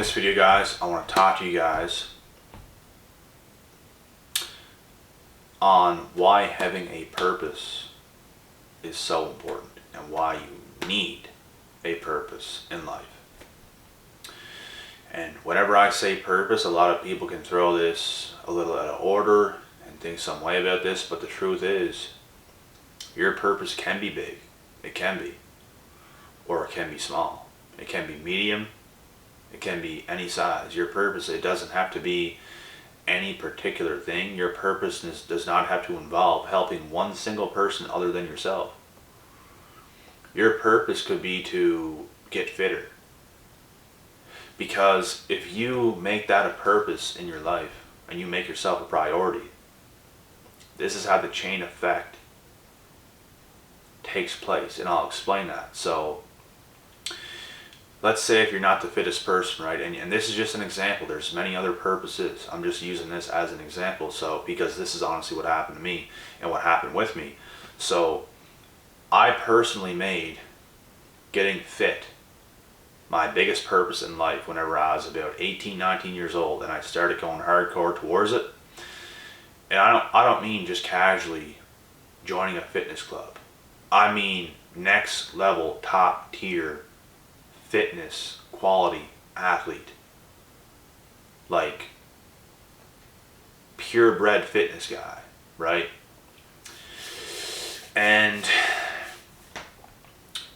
this video, guys, I want to talk to you guys on why having a purpose is so important and why you need a purpose in life. And whenever I say purpose, a lot of people can throw this a little out of order and think some way about this, but the truth is your purpose can be big. It can be. Or it can be small. It can be medium. It can be any size. Your purpose, it doesn't have to be any particular thing. Your purpose does not have to involve helping one single person other than yourself. Your purpose could be to get fitter. Because if you make that a purpose in your life and you make yourself a priority, this is how the chain effect takes place, and I'll explain that. So let's say if you're not the fittest person, right, and this is just an example, there's many other purposes, I'm just using this as an example, so because this is honestly what happened to me and what happened with me. So I personally made getting fit my biggest purpose in life whenever I was about 18, 19 years old, and I started going hardcore towards it. And I don't mean just casually joining a fitness club. I mean next level, top tier fitness quality athlete, like purebred fitness guy, right? And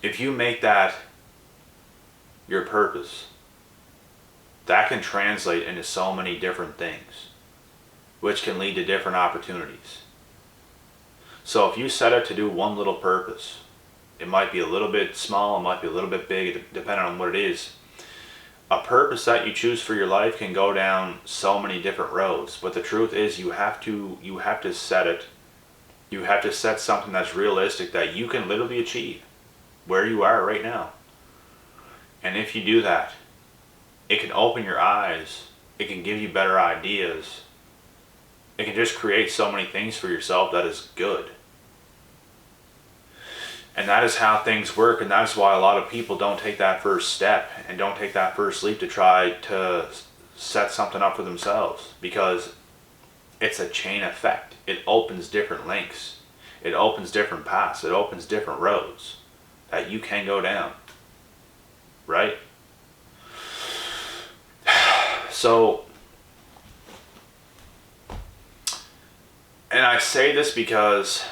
if you make that your purpose, that can translate into so many different things, which can lead to different opportunities. So if you set out to do one little purpose, it might be a little bit small, it might be a little bit big, depending on what it is. A purpose that you choose for your life can go down so many different roads, but the truth is you have to set it. You have to set something that's realistic that you can literally achieve where you are right now. And if you do that, it can open your eyes, it can give you better ideas, it can just create so many things for yourself that is good. And that is how things work, and that's why a lot of people don't take that first step and don't take that first leap to try to set something up for themselves, because it's a chain effect. It opens different links. It opens different paths. It opens different roads that you can go down. Right? So, and I say this because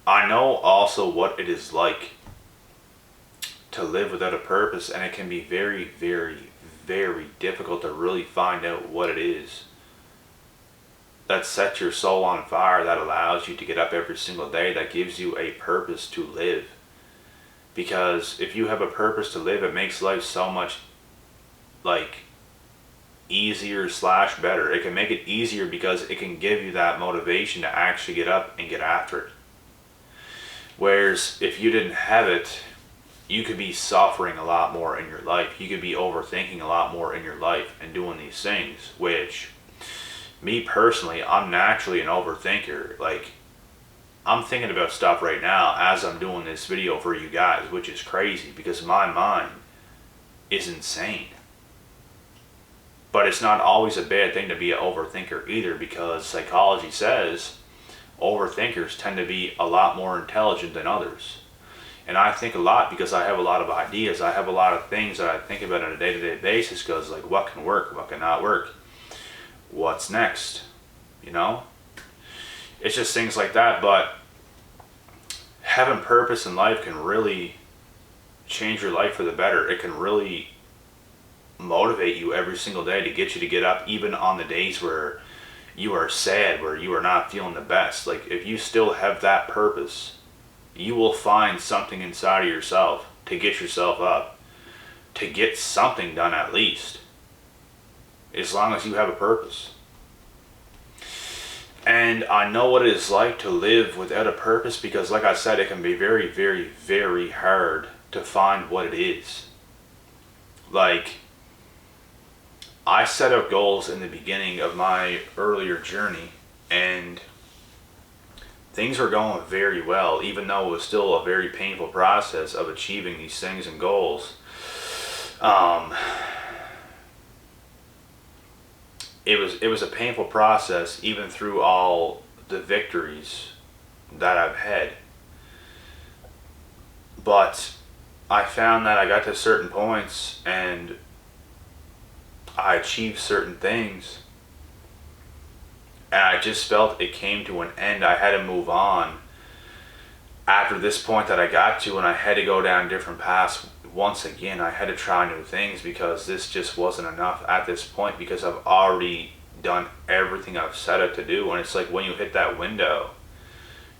I know also what it is like to live without a purpose, and it can be very, very, very difficult to really find out what it is that sets your soul on fire, that allows you to get up every single day, that gives you a purpose to live. Because if you have a purpose to live, it makes life so much easier / better. It can make it easier because it can give you that motivation to actually get up and get after it. Whereas if you didn't have it, you could be suffering a lot more in your life. You could be overthinking a lot more in your life and doing these things, which me personally, I'm naturally an overthinker. I'm thinking about stuff right now as I'm doing this video for you guys, which is crazy because my mind is insane. But it's not always a bad thing to be an overthinker either, because psychology says overthinkers tend to be a lot more intelligent than others. And I think a lot because I have a lot of ideas. I have a lot of things that I think about on a day-to-day basis, because what can work, what can not work, what's next, you know? It's just things like that. But having purpose in life can really change your life for the better. It can really motivate you every single day to get you to get up, even on the days where you are sad, where you are not feeling the best. If you still have that purpose, you will find something inside of yourself to get yourself up, to get something done at least, as long as you have a purpose. And I know what it is like to live without a purpose, because like I said, it can be very, very, very hard to find what it is. I set out goals in the beginning of my earlier journey, and things were going very well, even though it was still a very painful process of achieving these things and goals. it was a painful process, even through all the victories that I've had. But I found that I got to certain points and I achieved certain things, and I just felt it came to an end. I had to move on after this point that I got to, and I had to go down different paths. Once again, I had to try new things because this just wasn't enough at this point, because I've already done everything I've set out to do. And it's like when you hit that window,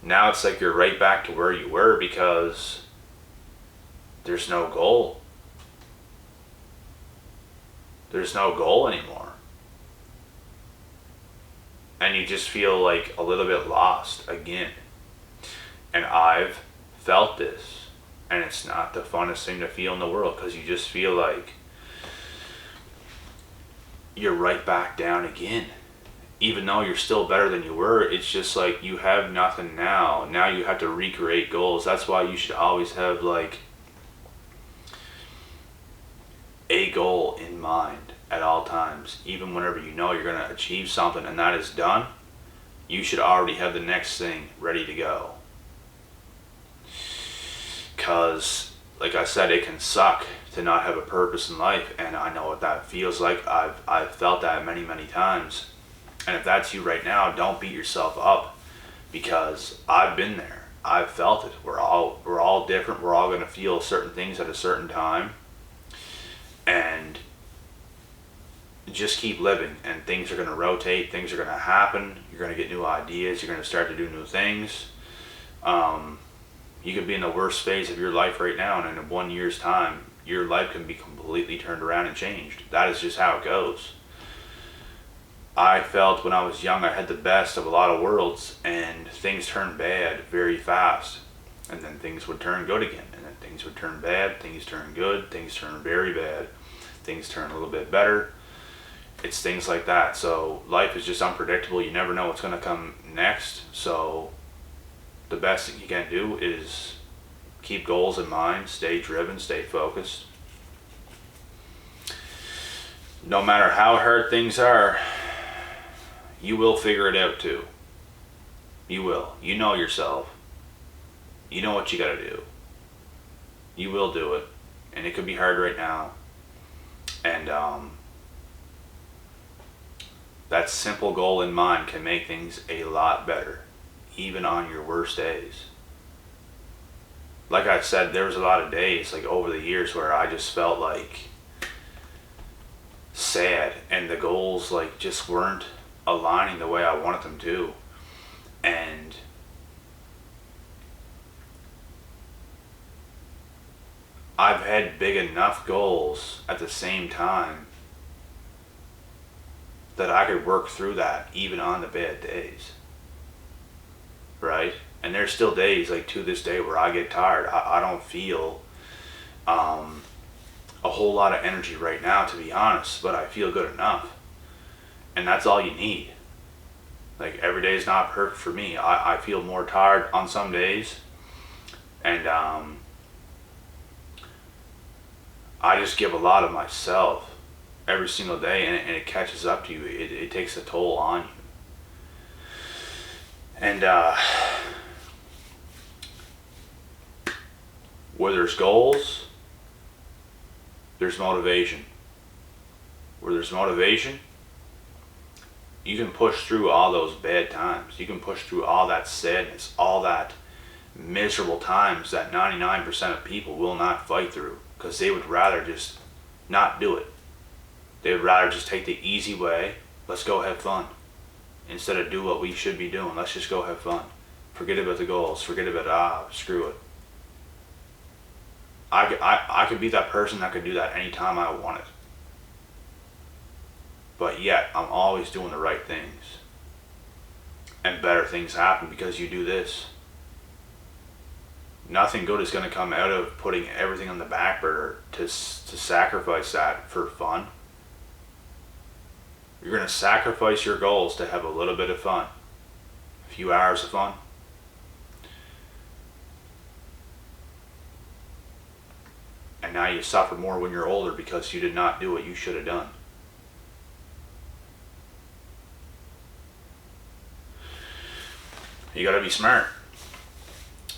now it's like you're right back to where you were, because there's no goal. There's no goal anymore. And you just feel like a little bit lost again. And I've felt this. And it's not the funnest thing to feel in the world, because you just feel like you're right back down again. Even though you're still better than you were, it's just like you have nothing now. Now you have to recreate goals. That's why you should always have like a goal in mind at all times. Even whenever you know you're going to achieve something and that is done, you should already have the next thing ready to go. Because, like I said, it can suck to not have a purpose in life, and I know what that feels like. I've felt that many, many times. And if that's you right now, don't beat yourself up, because I've been there. I've felt it. We're all different. We're all going to feel certain things at a certain time. And just keep living, and things are going to rotate. Things are going to happen. You're going to get new ideas. You're going to start to do new things. You could be in the worst phase of your life right now, and in 1 year's time, your life can be completely turned around and changed. That is just how it goes. I felt when I was young I had the best of a lot of worlds, and things turned bad very fast. And then things would turn good again, and then things would turn bad, things turn good, things turn very bad, things turn a little bit better. It's things like that. So life is just unpredictable. You never know what's going to come next. So the best thing you can do is keep goals in mind, stay driven, stay focused. No matter how hard things are, you will figure it out too. You will. You know yourself. You know what you gotta do. You will do it. And it could be hard right now. And that simple goal in mind can make things a lot better, even on your worst days. Like I said, there was a lot of days, like over the years, where I just felt like sad, and the goals like just weren't aligning the way I wanted them to. And I've had big enough goals at the same time that I could work through that even on the bad days. Right? And there's still days, like to this day, where I get tired. I don't feel a whole lot of energy right now, to be honest, but I feel good enough. And that's all you need. Like, every day is not perfect for me. I feel more tired on some days. And I just give a lot of myself every single day, and it catches up to you. It takes a toll on you. And where there's goals, there's motivation. Where there's motivation, you can push through all those bad times. You can push through all that sadness, all that miserable times that 99% of people will not fight through, because they would rather just not do it. They would rather just take the easy way. Let's go have fun. Instead of do what we should be doing. Let's just go have fun. Forget about the goals. Forget about, screw it. I could be that person that could do that anytime I wanted. But yet, I'm always doing the right things. And better things happen because you do this. Nothing good is going to come out of putting everything on the back burner to sacrifice that for fun. You're going to sacrifice your goals to have a little bit of fun. A few hours of fun. And now you suffer more when you're older because you did not do what you should have done. You gotta be smart.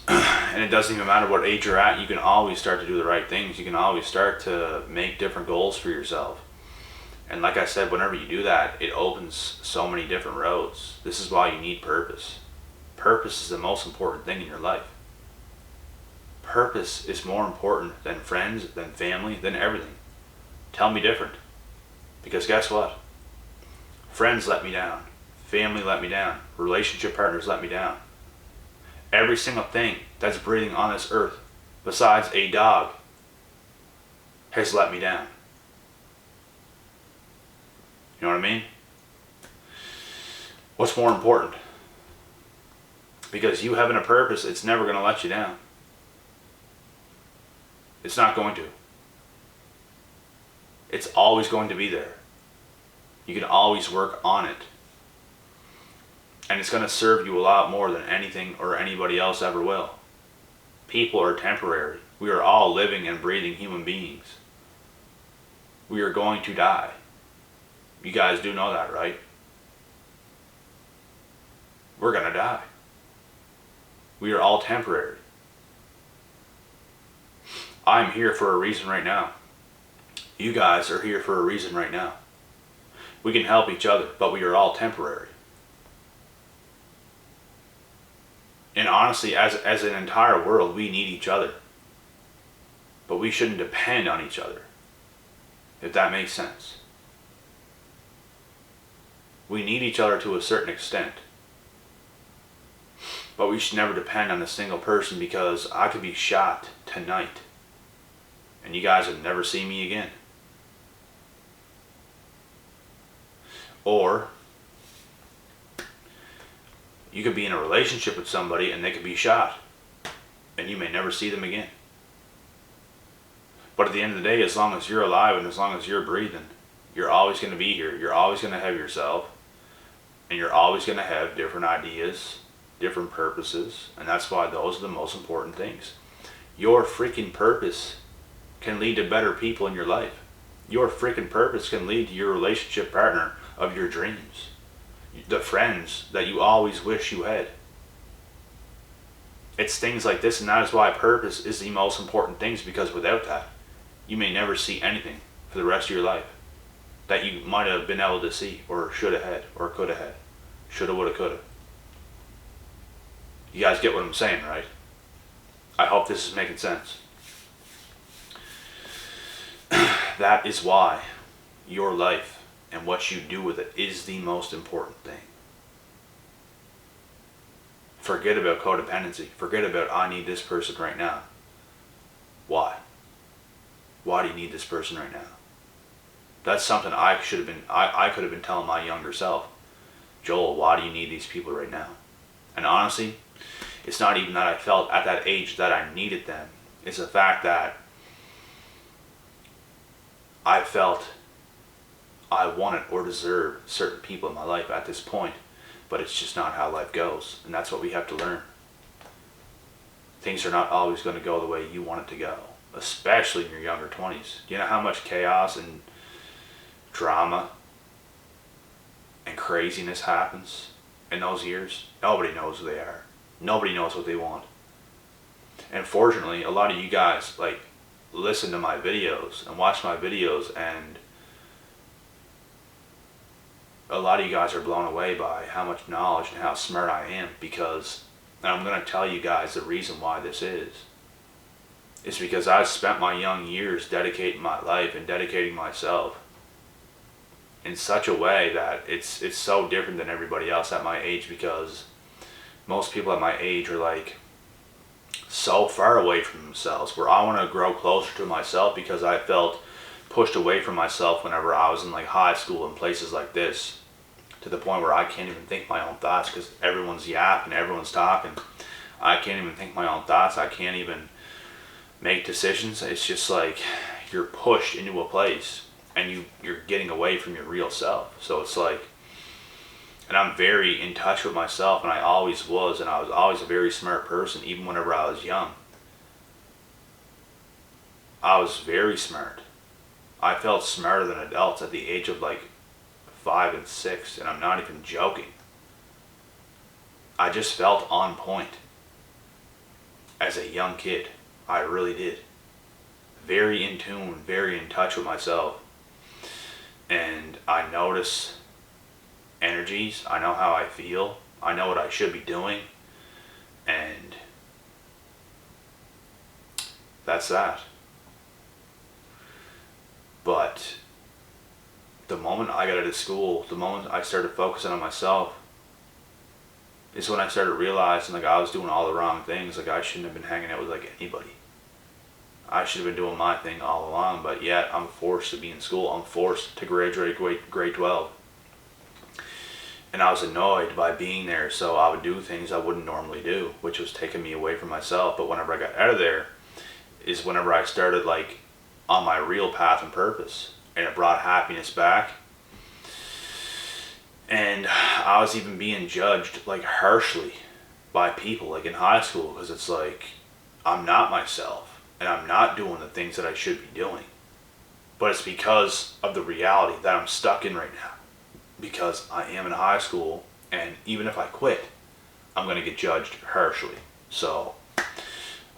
And it doesn't even matter what age you're at, you can always start to do the right things. You can always start to make different goals for yourself. And like I said, whenever you do that, it opens so many different roads. This is why you need purpose. Purpose is the most important thing in your life. Purpose is more important than friends, than family, than everything. Tell me different. Because guess what? Friends let me down. Family let me down. Relationship partners let me down. Every single thing that's breathing on this earth, besides a dog, has let me down. You know what I mean? What's more important? Because you having a purpose, it's never going to let you down. It's not going to. It's always going to be there. You can always work on it. And it's going to serve you a lot more than anything or anybody else ever will. People are temporary. We are all living and breathing human beings. We are going to die. You guys do know that, right? We're going to die. We are all temporary. I'm here for a reason right now. You guys are here for a reason right now. We can help each other, but we are all temporary. And honestly, as an entire world, we need each other. But we shouldn't depend on each other, if that makes sense. We need each other to a certain extent. But we should never depend on a single person, because I could be shot tonight and you guys would never see me again. Or you could be in a relationship with somebody and they could be shot and you may never see them again. But at the end of the day, as long as you're alive and as long as you're breathing, you're always going to be here. You're always going to have yourself, and you're always going to have different ideas, different purposes, and that's why those are the most important things. Your freaking purpose can lead to better people in your life. Your freaking purpose can lead to your relationship partner of your dreams, the friends that you always wish you had. It's things like this, and that is why purpose is the most important things, because without that, you may never see anything for the rest of your life that you might have been able to see, or should have had, or could have had. Shoulda, woulda, coulda. You guys get what I'm saying, right? I hope this is making sense. That is why your life and what you do with it is the most important thing. Forget about codependency. Forget about I need this person right now. Why? Why do you need this person right now? That's something I could have been telling my younger self. Joel, why do you need these people right now? And honestly, it's not even that I felt at that age that I needed them. It's the fact that I felt I wanted or deserved certain people in my life at this point, but it's just not how life goes, and that's what we have to learn. Things are not always going to go the way you want it to go, especially in your younger 20s. Do you know how much chaos and drama and craziness happens in those years? Nobody knows who they are. Nobody knows what they want. And fortunately, a lot of you guys listen to my videos and watch my videos, and a lot of you guys are blown away by how much knowledge and how smart I am, because, and I'm going to tell you guys the reason why this is. It's because I spent my young years dedicating my life and dedicating myself in such a way that it's so different than everybody else at my age, because most people at my age are so far away from themselves, where I want to grow closer to myself, because I felt pushed away from myself whenever I was in high school and places like this, to the point where I can't even think my own thoughts because everyone's yapping, everyone's talking. I can't even think my own thoughts. I can't even make decisions. It's just you're pushed into a place and you're getting away from your real self. So it's and I'm very in touch with myself, and I always was, and I was always a very smart person, even whenever I was young. I was very smart. I felt smarter than adults at the age of 5 and 6, and I'm not even joking. I just felt on point as a young kid. I really did. Very in tune, very in touch with myself. And I notice energies. I know how I feel. I know what I should be doing. And that's that. But the moment I got out of school, the moment I started focusing on myself, is when I started realizing like I was doing all the wrong things. Like I shouldn't have been hanging out with like anybody. I should have been doing my thing all along, but yet I'm forced to be in school. I'm forced to graduate grade 12. And I was annoyed by being there, so I would do things I wouldn't normally do, which was taking me away from myself. But whenever I got out of there is whenever I started like on my real path and purpose, and it brought happiness back. And I was even being judged like harshly by people like in high school, because it's like I'm not myself and I'm not doing the things that I should be doing. But it's because of the reality that I'm stuck in right now. Because I am in high school, and even if I quit, I'm going to get judged harshly. So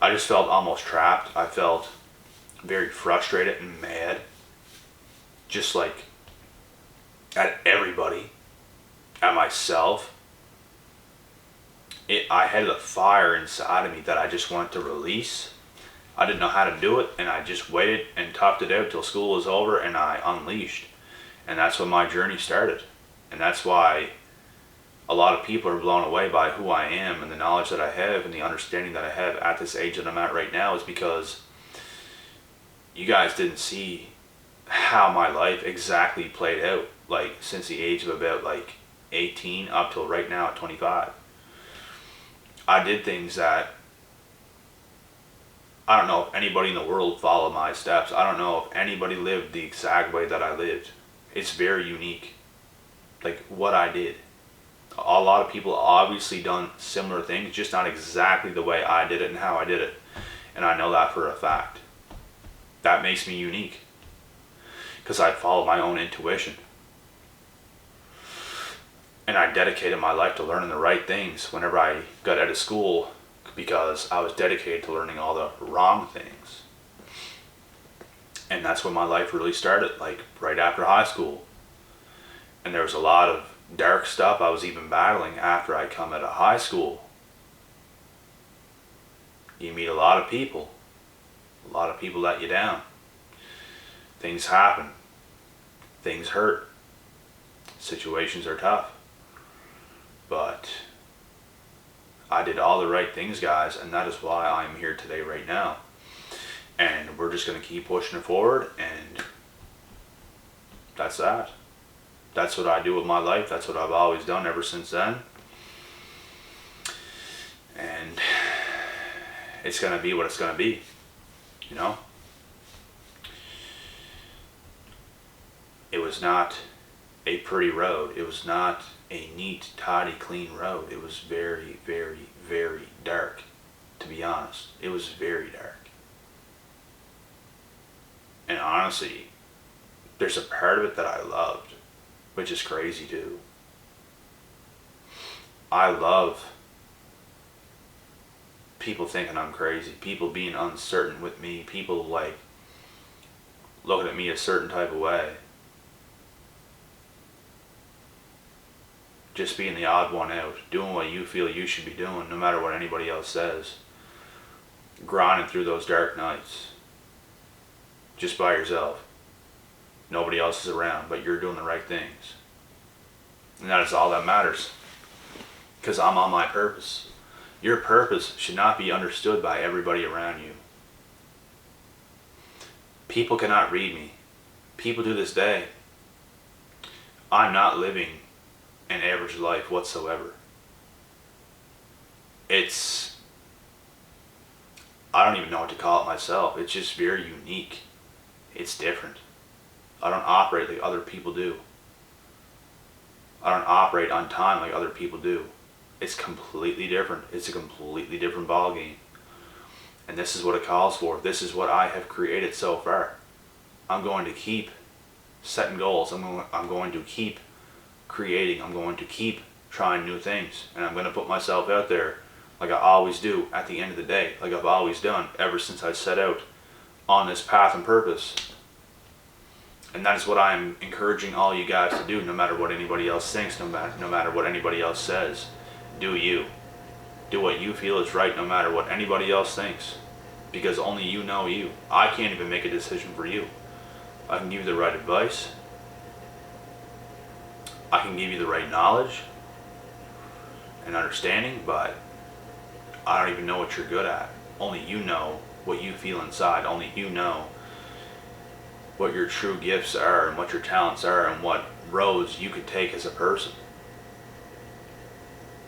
I just felt almost trapped. I felt very frustrated and mad, just like at everybody, at myself. I had a fire inside of me that I just wanted to release. I didn't know how to do it, and I just waited and toughed it out till school was over, and I unleashed. And that's when my journey started. And that's why a lot of people are blown away by who I am and the knowledge that I have and the understanding that I have at this age that I'm at right now, is because you guys didn't see how my life exactly played out, like since the age of about like 18 up till right now at 25. I did things that I don't know if anybody in the world followed my steps. I don't know if anybody lived the exact way that I lived. It's very unique, like what I did. A lot of people obviously done similar things, just not exactly the way I did it and how I did it. And I know that for a fact. That makes me unique, because I followed my own intuition. And I dedicated my life to learning the right things whenever I got out of school, because I was dedicated to learning all the wrong things. And that's when my life really started, like right after high school. And there was a lot of dark stuff I was even battling after I come out of high school. You meet a lot of people let you down. Things happen. Things hurt. Situations are tough. But I did all the right things, guys, and that is why I'm here today right now. And we're just going to keep pushing it forward, and that's that. That's what I do with my life. That's what I've always done ever since then. And it's going to be what it's going to be, you know? It was not a pretty road. It was not a neat, tidy, clean road. It was very, very, very dark, to be honest. It was very dark. And honestly, there's a part of it that I loved, which is crazy too. I love people thinking I'm crazy, people being uncertain with me, people like looking at me a certain type of way. Just being the odd one out, doing what you feel you should be doing, no matter what anybody else says. Grinding through those dark nights. Just by yourself. Nobody else is around, but you're doing the right things. And that is all that matters. Because I'm on my purpose. Your purpose should not be understood by everybody around you. People cannot read me. People to this day. I'm not living an average life whatsoever. I don't even know what to call it myself. It's just very unique. It's different. I don't operate like other people do. I don't operate on time like other people do. It's completely different. It's a completely different ballgame. And this is what it calls for. This is what I have created so far. I'm going to keep setting goals. I'm going to keep creating. I'm going to keep trying new things, and I'm going to put myself out there like I always do at the end of the day, like I've always done ever since I set out on this path and purpose. And that is what I'm encouraging all you guys to do, no matter what anybody else thinks, no matter what anybody else says. Do you. Do what you feel is right, no matter what anybody else thinks. Because only you know you. I can't even make a decision for you. I can give you the right advice. I can give you the right knowledge and understanding, but I don't even know what you're good at. Only you know what you feel inside. Only you know what your true gifts are and what your talents are and what roads you could take as a person.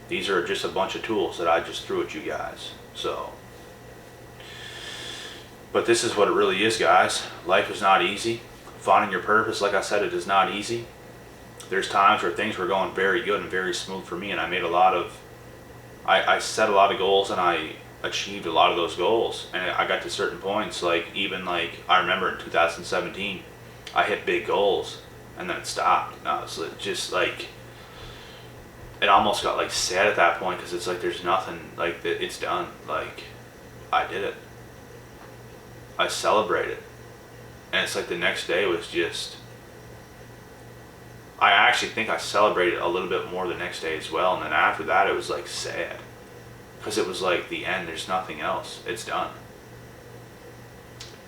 These are just a bunch of tools that I just threw at you guys. But this is what it really is, guys. Life is not easy. Finding your purpose, like I said, it is not easy. There's times where things were going very good and very smooth for me, and I made I set a lot of goals, and I achieved a lot of those goals. And I got to certain points, like I remember in 2017, I hit big goals, and then it stopped. And I was just like, it almost got like sad at that point, because it's like there's nothing, like it's done. Like, I did it. I celebrated. And it's like the next day was just, I actually think I celebrated a little bit more the next day as well. And then after that, it was like sad, because it was like the end. There's nothing else. It's done.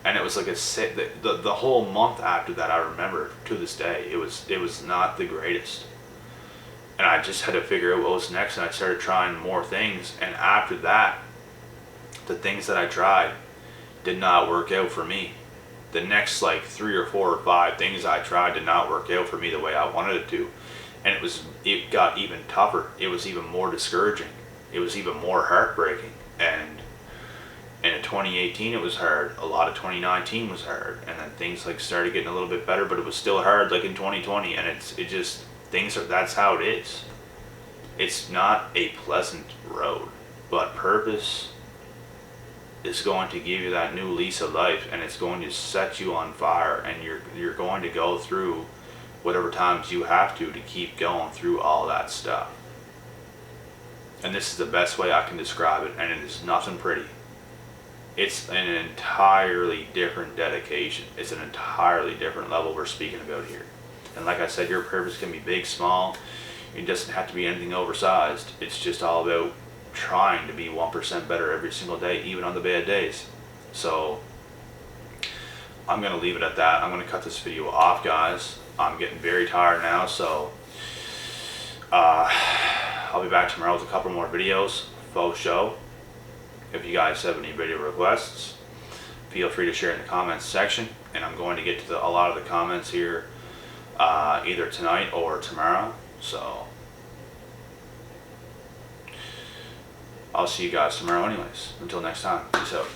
And it was like the whole month after that, I remember to this day, it was not the greatest. And I just had to figure out what was next, and I started trying more things. And after that, the things that I tried did not work out for me. The next like 3 or 4 or 5 things I tried did not work out for me the way I wanted it to. And it got even tougher. It was even more discouraging. It was even more heartbreaking. And in 2018 it was hard. A lot of 2019 was hard. And then things like started getting a little bit better, but it was still hard like in 2020. And that's how it is. It's not a pleasant road, but purpose is going to give you that new lease of life, and it's going to set you on fire, and you're going to go through whatever times you have to keep going through all that stuff. And this is the best way I can describe it, and it is nothing pretty. It's an entirely different dedication. It's an entirely different level we're speaking about here. And like I said, your purpose can be big, small. It doesn't have to be anything oversized. It's just all about trying to be 1% better every single day, even on the bad days. So I'm going to leave it at that. I'm going to cut this video off, guys. I'm getting very tired now, so I'll be back tomorrow with a couple more videos, faux show. If you guys have any video requests, feel free to share in the comments section, and I'm going to get to a lot of the comments here either tonight or tomorrow. So I'll see you guys tomorrow anyways. Until next time, peace out.